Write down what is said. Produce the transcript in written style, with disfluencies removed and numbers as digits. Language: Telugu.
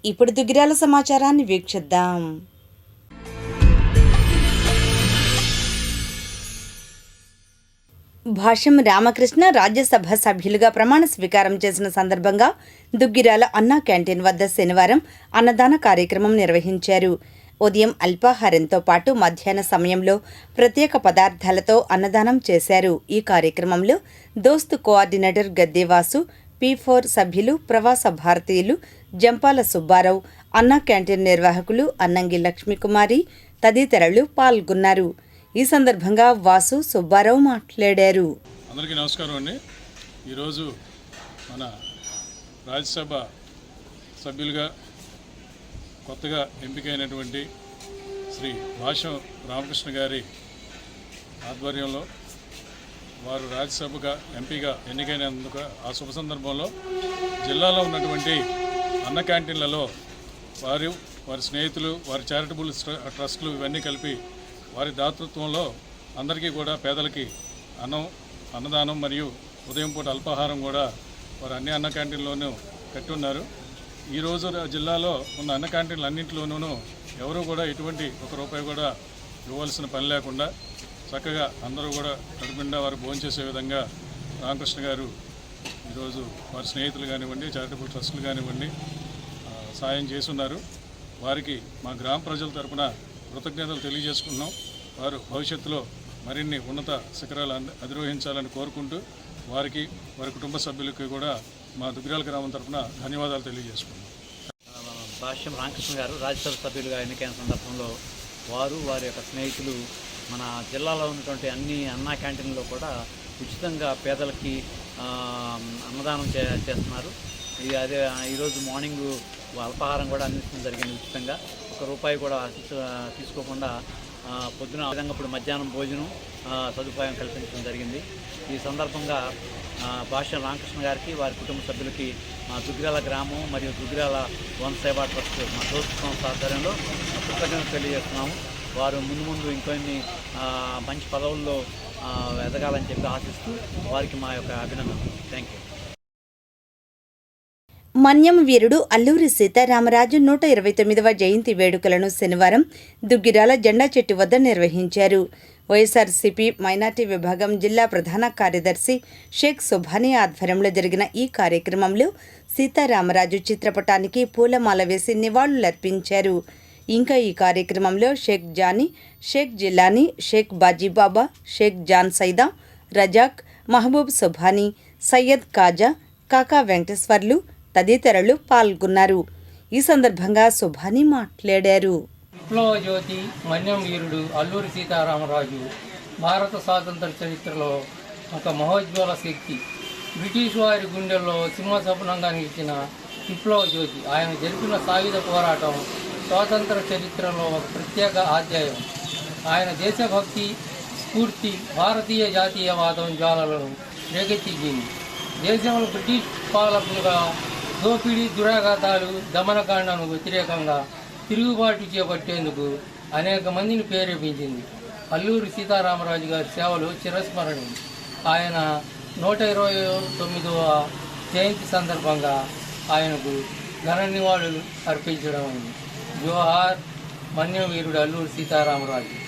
ఇప్పుడు దుగ్గిరాల సమాచారాన్ని వీక్షిద్దాం. భాష్యం రామకృష్ణ రాజ్యసభ సభ్యులుగా ప్రమాణ స్వీకారం చేసిన సందర్భంగా దుగ్గిరాల అన్నా క్యాంటీన్ వద్ద శనివారం అన్నదాన కార్యక్రమం నిర్వహించారు. ఉదయం అల్పాహారంతో పాటు మధ్యాహ్న సమయంలో ప్రత్యేక పదార్థాలతో అన్నదానం చేశారు. ఈ కార్యక్రమంలో దోస్తు కోఆర్డినేటర్ గద్దెవాసు, P4 సభ్యులు, ప్రవాస భారతీయులు, జంపాల సుబ్బారావు, అన్నా క్యాంటీన్ నిర్వాహకులు అన్నంగి లక్ష్మీకుమారి తదితరులు పాల్గొన్నారు. ఈ సందర్భంగా వాసు, సుబ్బారావు మాట్లాడారు. అందరికీ నమస్కారం అండి. ఈరోజు మన రాజ్యసభ సభ్యులుగా కొత్తగా ఎంపికైనటువంటి శ్రీ భాష్యం రామకృష్ణ గారి ఆధ్వర్యంలో వారు రాజ్యసభగా ఎంపీగా ఎన్నికైనందుకు ఆ శుభ సందర్భంలో జిల్లాలో ఉన్నటువంటి అన్న క్యాంటీన్లలో వారి స్నేహితులు, వారి చారిటబుల్ ట్రస్టులు ఇవన్నీ కలిపి వారి దాతృత్వంలో అందరికీ కూడా పేదలకి అన్నదానం మరియు ఉదయం పూట అల్పాహారం కూడా వారు అన్ని అన్న క్యాంటీన్లోనూ కట్టి ఉన్నారు. ఈరోజు జిల్లాలో ఉన్న అన్న క్యాంటీన్లు అన్నింటిలోనూ ఎవరు కూడా ఎటువంటి ₹1 కూడా ఇవ్వాల్సిన పని లేకుండా చక్కగా అందరూ కూడా కడుపుండా వారు భోంచేసే విధంగా రామకృష్ణ గారు ఈరోజు వారి స్నేహితులు కానివ్వండి, చారిటబుల్ ట్రస్టులు కానివ్వండి సాయం చేస్తున్నారు. వారికి మా గ్రామ ప్రజల తరపున కృతజ్ఞతలు తెలియజేసుకున్నాం. వారు భవిష్యత్తులో మరిన్ని ఉన్నత శిఖరాలు అధిరోహించాలని కోరుకుంటూ వారికి, వారి కుటుంబ సభ్యులకి కూడా మా దుగ్గిరాల గ్రామం తరఫున ధన్యవాదాలు తెలియజేసుకున్నాం. భాష్యం రామకృష్ణ గారు రాజ్యసభ సభ్యులుగా ఎన్నికైన సందర్భంలో వారి యొక్క స్నేహితులు మన జిల్లాలో ఉన్నటువంటి అన్ని అన్నా క్యాంటీన్లో కూడా ఉచితంగా పేదలకి అన్నదానం చేస్తున్నారు. అదే ఈరోజు మార్నింగ్ అల్పాహారం కూడా అందించడం జరిగింది ఉచితంగా. ₹1 కూడా తీసుకోకుండా పొద్దున విధంగా ఇప్పుడు మధ్యాహ్నం భోజనం సదుపాయం కల్పించడం జరిగింది. ఈ సందర్భంగా భాష్యం రామకృష్ణ గారికి, వారి కుటుంబ సభ్యులకి మా దుగ్గిరాల గ్రామం మరియు దుగ్గిరాల వన్ సేవా ట్రస్ట్ మా దోస్తు సంస్థ ఆధ్వర్యంలో కృతజ్ఞతలు తెలియజేస్తున్నాము. వారు ముందు ఇంకొన్ని మంచి పదవుల్లో ఎదగాలని చెప్పి ఆశిస్తూ వారికి మా యొక్క అభినందనలు. Thank you. మన్యం వీరుడు అల్లూరి సీతారామరాజు 129వ జయంతి వేడుకలను శనివారం దుగ్గిరాల జెండా చెట్టు వద్ద నిర్వహించారు. వైఎస్ఆర్సీపీ మైనార్టీ విభాగం జిల్లా ప్రధాన కార్యదర్శి షేక్ సుభానీ ఆధ్వర్యంలో జరిగిన ఈ కార్యక్రమంలో సీతారామరాజు చిత్రపటానికి పూలమాల వేసి నివాళులర్పించారు. ఇంకా ఈ కార్యక్రమంలో షేక్ జానీ, షేక్ జిలానీ, షేక్ బాజీబాబా, షేక్ జాన్ సైదా, రజాక్, మహబూబ్ సుభానీ, సయ్యద్ కాజా, కాకా వెంకటేశ్వర్లు తదితరులు పాల్గొన్నారు. ఈ సందర్భంగా సుభానీ మాట్లాడారు. విప్లవ జ్యోతి మన్యం వీరుడు అల్లూరి సీతారామరాజు భారత స్వాతంత్ర చరిత్రలో ఒక మహోజ్వల శక్తి. బ్రిటిష్ వారి గుండెల్లో సింహస్వప్నంగా నిలిచిన విప్లవ జ్యోతి. ఆయన జరిపిన సాయుధ పోరాటం స్వాతంత్ర చరిత్రలో ఒక ప్రత్యేక అధ్యాయం. ఆయన దేశభక్తి స్ఫూర్తి భారతీయ జాతీయవాదం జ్వాలలను రేకెత్తించింది. దేశంలో బ్రిటిష్ పాలకులుగా దోపిడీ, దురాఘాతాలు, దమనకాండను వ్యతిరేకంగా తిరుగుబాటు చేపట్టేందుకు అనేక మందిని ప్రేరేపించింది. అల్లూరి సీతారామరాజు గారి సేవలు చిరస్మరణీయం. ఆయన 129వ జయంతి సందర్భంగా ఆయనకు ఘన నివాళులు అర్పించడం అయింది. జోహార్ మన్యం వీరుడు అల్లూరి సీతారామరాజు.